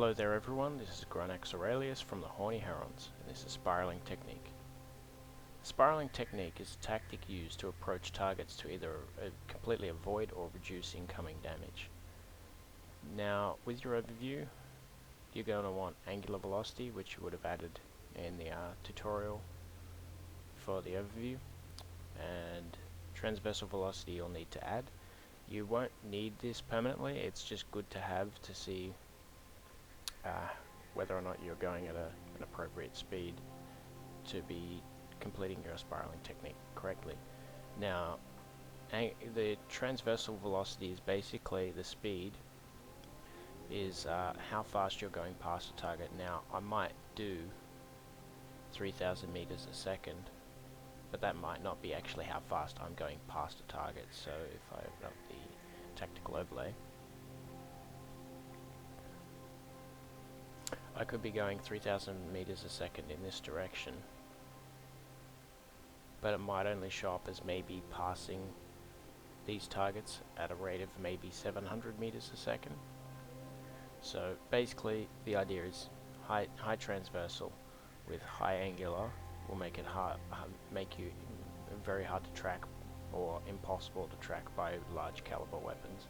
Hello there everyone, this is Grunax Aurelius from the Horny Herons, and this is spiraling technique. Spiraling technique is a tactic used to approach targets to either completely avoid or reduce incoming damage. Now, with your overview, you're going to want angular velocity, which you would have added in the tutorial for the overview, and transversal velocity you'll need to add. You won't need this permanently, it's just good to have to see whether or not you're going at an appropriate speed to be completing your spiraling technique correctly. Now, the transversal velocity is basically the speed is how fast you're going past a target. Now, I might do 3,000 meters a second, but that might not be actually how fast I'm going past a target. So if I open up the tactical overlay, I could be going 3,000 meters a second in this direction, but it might only show up as maybe passing these targets at a rate of maybe 700 meters a second. So basically the idea is high transversal with high angular will make it make you very hard to track or impossible to track by large caliber weapons.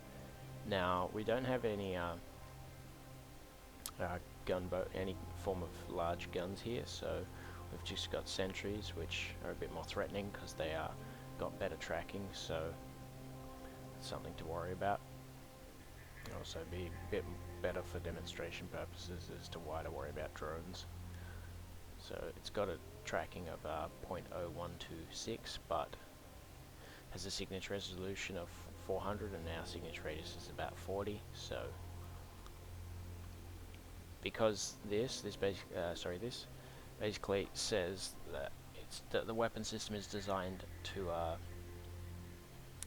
Now, we don't have any any form of large guns here, so we've just got sentries, which are a bit more threatening because they got better tracking, so it's something to worry about. Also be a bit better for demonstration purposes as to why to worry about drones. So it's got a tracking of 0.0126, but has a signature resolution of 400, and our signature radius is about 40. So because this basically says that the weapon system is designed to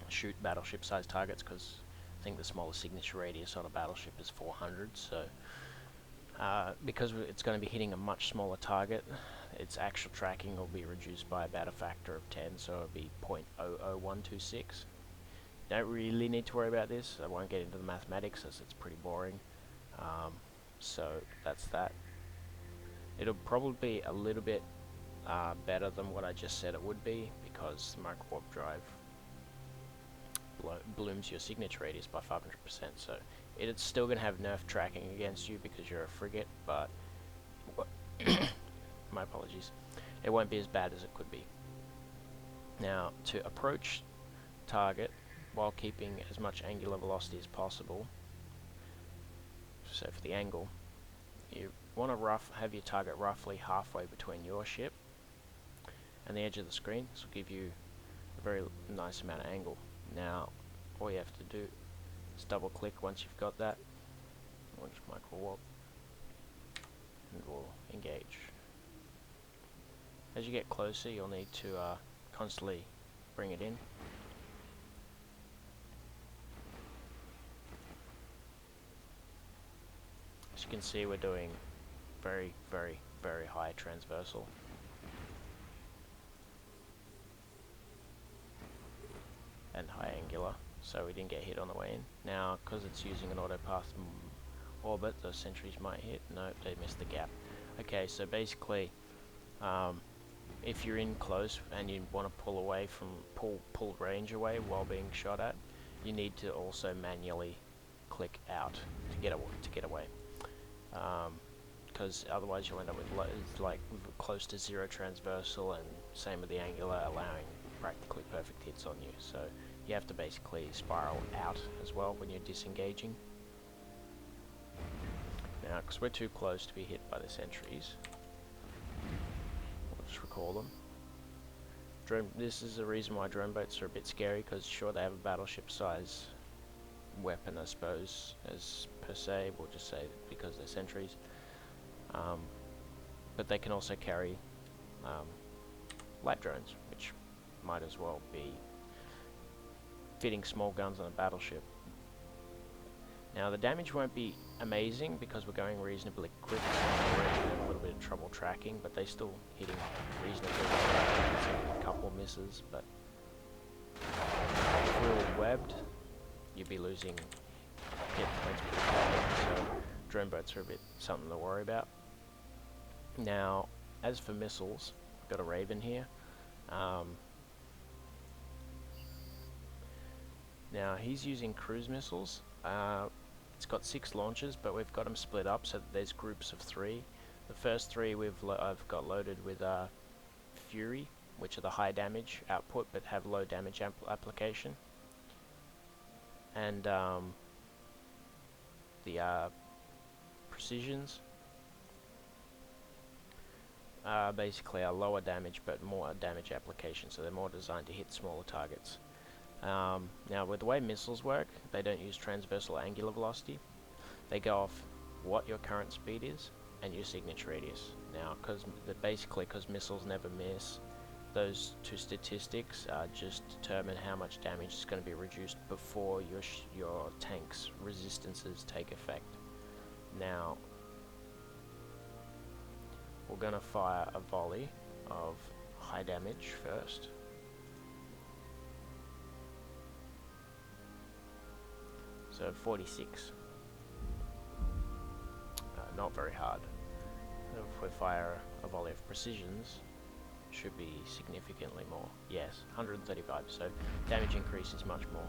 shoot battleship-sized targets, because I think the smallest signature radius on a battleship is 400. So because it's going to be hitting a much smaller target, its actual tracking will be reduced by about a factor of 10, so it'll be 0.00126. Don't really need to worry about this. I won't get into the mathematics as it's pretty boring. So that's that. It'll probably be a little bit better than what I just said it would be, because the micro warp drive blooms your signature radius by 500%. So it's still going to have nerf tracking against you because you're a frigate, but my apologies, it won't be as bad as it could be. Now, to approach target while keeping as much angular velocity as possible, so for the angle, you want to have your target roughly halfway between your ship and the edge of the screen. This will give you a very nice amount of angle. Now, all you have to do is double click once you've got that. We'll just micro warp and we'll engage. As you get closer, you'll need to constantly bring it in. As you can see, we're doing very, very, very high transversal. And high angular, so we didn't get hit on the way in. Now, because it's using an autopath orbit, the sentries might hit. No, they missed the gap. Okay, so basically, if you're in close and you want to pull away from pull range away while being shot at, you need to also manually click out to get away. Because otherwise you'll end up with like close to zero transversal, and same with the angular, allowing practically perfect hits on you. So you have to basically spiral out as well when you're disengaging. Now, because we're too close to be hit by the sentries, we'll just recall them. This is the reason why drone boats are a bit scary, because sure, they have a battleship size weapon, I suppose, as per se, we'll just say because they're sentries, but they can also carry light drones, which might as well be fitting small guns on a battleship. Now, the damage won't be amazing because we're going reasonably quick, so we're having a little bit of trouble tracking, but they're still hitting reasonably well. A couple misses, but if we were webbed, you'd be losing hit points per target. So drone boats are a bit something to worry about. Now, as for missiles, I've got a Raven here. Now he's using cruise missiles. It's got 6 launchers, but we've got them split up so that there's groups of 3. The first 3 I've got loaded with Fury, which are the high damage output but have low damage application, and the Precisions basically are lower damage but more damage application, so they're more designed to hit smaller targets. Now, with the way missiles work, they don't use transversal angular velocity. They go off what your current speed is and your signature radius. Now, because missiles never miss, those 2 statistics just determine how much damage is going to be reduced before your tank's resistances take effect. Now, we're going to fire a volley of high damage first. So 46. Not very hard. If we fire a volley of precisions, should be significantly more. Yes, 135. So damage increase is much more.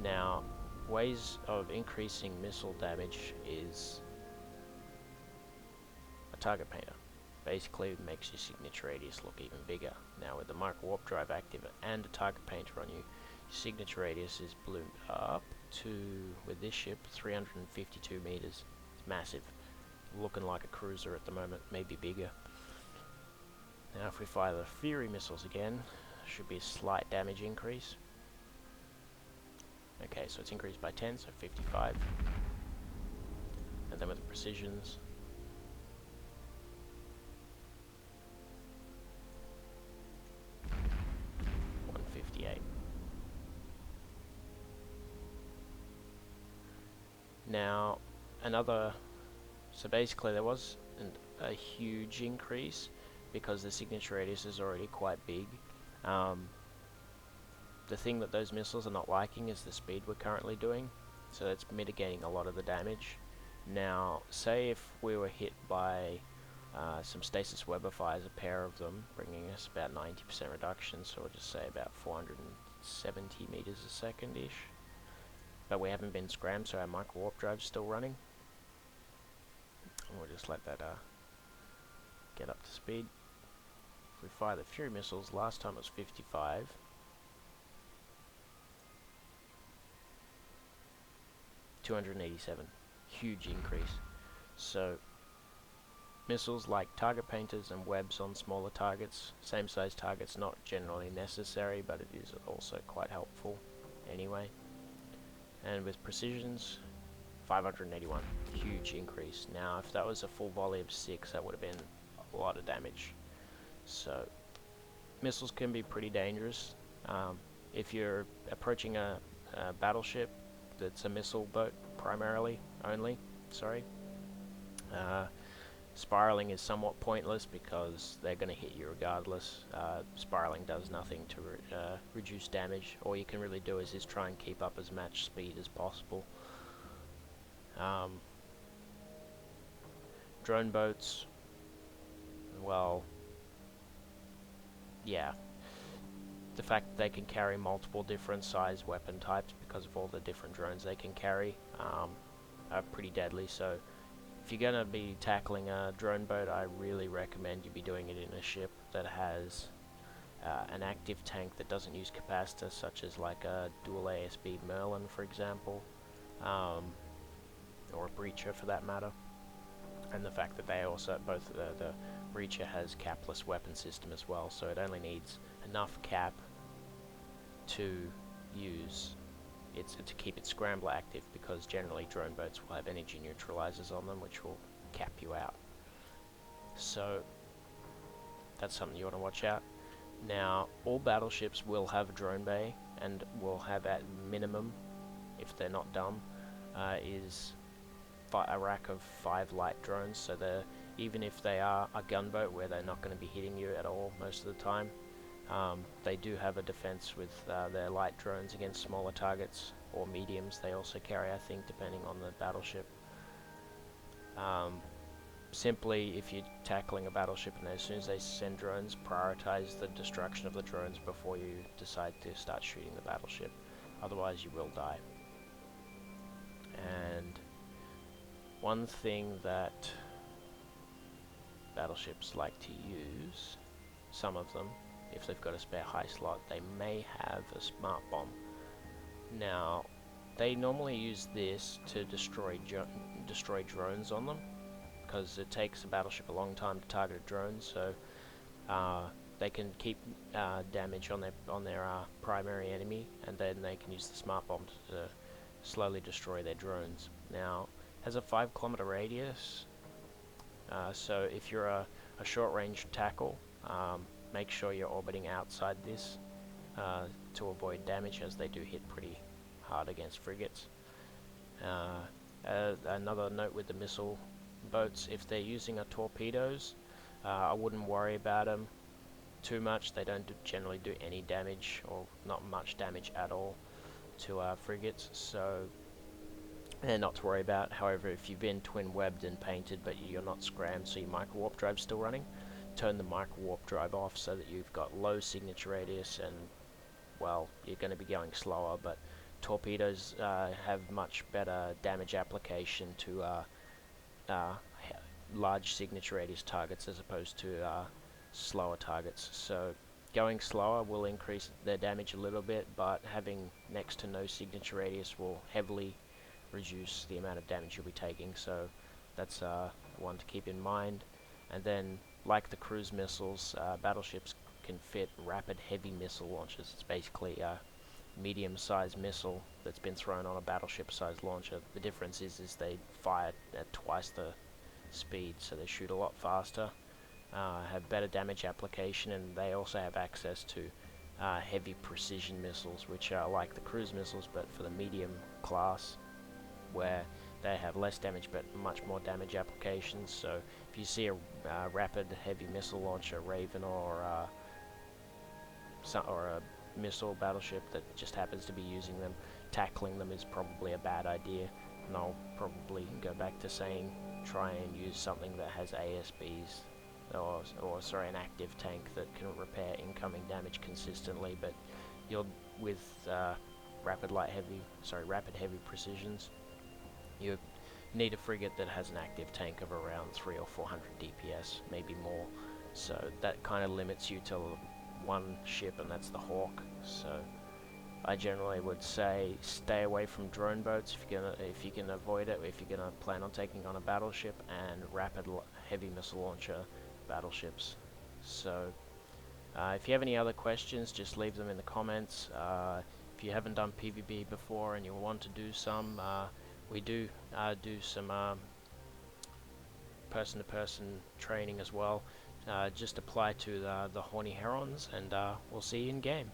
Now, ways of increasing missile damage is a target painter. Basically, it makes your signature radius look even bigger. Now, with the micro warp drive active and a target painter on you, your signature radius is ballooned up to, with this ship, 352 meters. It's massive, looking like a cruiser at the moment, maybe bigger. Now, if we fire the Fury missiles again, should be a slight damage increase. Okay, so it's increased by 10, so 55. And then with the precisions, now, so basically there was a huge increase because the signature radius is already quite big. The thing that those missiles are not liking is the speed we're currently doing, so that's mitigating a lot of the damage. Now, say if we were hit by some stasis Weber fires, a pair of them, bringing us about 90% reduction, so we'll just say about 470 meters a second-ish. But we haven't been scrammed, so our micro warp drive's still running. And we'll just let that get up to speed. If we fire the Fury missiles, last time it was 55. $287. Huge increase. So, missiles like target painters and webs on smaller targets, same size targets, not generally necessary, but it is also quite helpful anyway. And with precisions, 581, huge increase. Now, if that was a full volley of 6, that would have been a lot of damage. So, missiles can be pretty dangerous. If you're approaching a battleship that's a missile boat primarily, spiraling is somewhat pointless because they're going to hit you regardless. Spiraling does nothing to reduce damage. All you can really do is try and keep up as much speed as possible. Drone boats, well, yeah. The fact that they can carry multiple different size weapon types because of all the different drones they can carry are pretty deadly. So if you're going to be tackling a drone boat, I really recommend you be doing it in a ship that has an active tank that doesn't use capacitor, such as like a dual ASB Merlin, for example, or a Breacher for that matter. And the fact that they also, the Breacher has capless weapon system as well, so it only needs enough cap to use to keep its scrambler active, because generally drone boats will have energy neutralizers on them which will cap you out. So that's something you want to watch out. Now, all battleships will have a drone bay, and will have at minimum, if they're not dumb, is a rack of 5 light drones, so even if they are a gunboat where they're not going to be hitting you at all most of the time, they do have a defense with their light drones against smaller targets, or mediums they also carry, I think, depending on the battleship. Simply, if you're tackling a battleship and as soon as they send drones, prioritize the destruction of the drones before you decide to start shooting the battleship. Otherwise, you will die. And one thing that battleships like to use, some of them, if they've got a spare high slot, they may have a smart bomb. Now, they normally use this to destroy drones on them, because it takes a battleship a long time to target a drone, so they can keep damage on their primary enemy, and then they can use the smart bomb to slowly destroy their drones. Now, it has a 5-kilometer radius, so if you're a short-range tackle, make sure you're orbiting outside this to avoid damage, as they do hit pretty hard against frigates. Another note with the missile boats, if they're using torpedoes, I wouldn't worry about them too much. They don't generally do any damage, or not much damage at all, to frigates, so they're not to worry about. However, if you've been twin webbed and painted but you're not scrammed, so your micro warp drive's still running, turn the micro warp drive off so that you've got low signature radius, and well, you're going to be going slower, but torpedoes have much better damage application to large signature radius targets as opposed to slower targets. So going slower will increase their damage a little bit, but having next to no signature radius will heavily reduce the amount of damage you'll be taking, so that's one to keep in mind. And then, like the cruise missiles, battleships can fit rapid heavy missile launchers. It's basically a medium-sized missile that's been thrown on a battleship-sized launcher. The difference is they fire at twice the speed, so they shoot a lot faster, have better damage application, and they also have access to heavy precision missiles, which are like the cruise missiles but for the medium class, where they have less damage but much more damage applications. So if you see a rapid heavy missile launcher, Raven, or a missile battleship that just happens to be using them, tackling them is probably a bad idea. And I'll probably go back to saying try and use something that has ASBs, or sorry, an active tank that can repair incoming damage consistently. But you'll, with rapid heavy precisions, you need a frigate that has an active tank of around 300 or 400 DPS, maybe more. So that kind of limits you to one ship, and that's the Hawk. So I generally would say stay away from drone boats if you can avoid it, if you're gonna plan on taking on a battleship, and rapid heavy missile launcher battleships. So if you have any other questions, just leave them in the comments. If you haven't done PvP before and you want to do some, we do some person-to-person training as well. Just apply to the Horny Herons, and we'll see you in game.